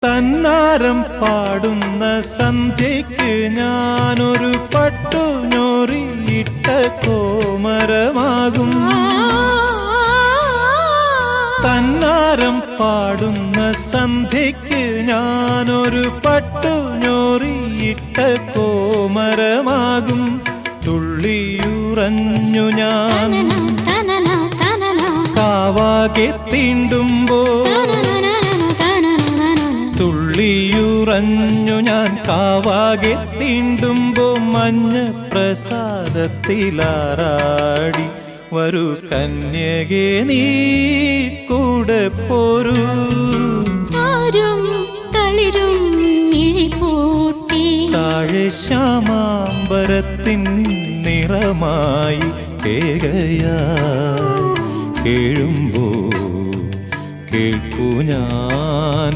തന്നാരം പാടുന്ന സന്ധ്യയ്ക്ക് ഞാനൊരു പട്ടുഞോറിയിട്ട കോമരമാകും. തന്നാരം പാടുന്ന സന്ധ്യയ്ക്ക് ഞാനൊരു പട്ടുഞോറിയിട്ട കോമരമാകും. തുള്ളിയുറഞ്ഞു ഞാൻ കാവാകെ തീണ്ടുമ്പോൾ, തുള്ളിയുറഞ്ഞു ഞാൻ കാവാകെ തീണ്ടുമ്പോ മഞ്ഞ പ്രസാദത്തിലാറാടി വരൂ കന്യകേ നീ കൂടെ പോരൂ. താഴെ ശ്യാമാംബരത്തിൻ നിറമായി കേകയായി കേഴുമ്പോ കേൾക്കൂ ഞാൻ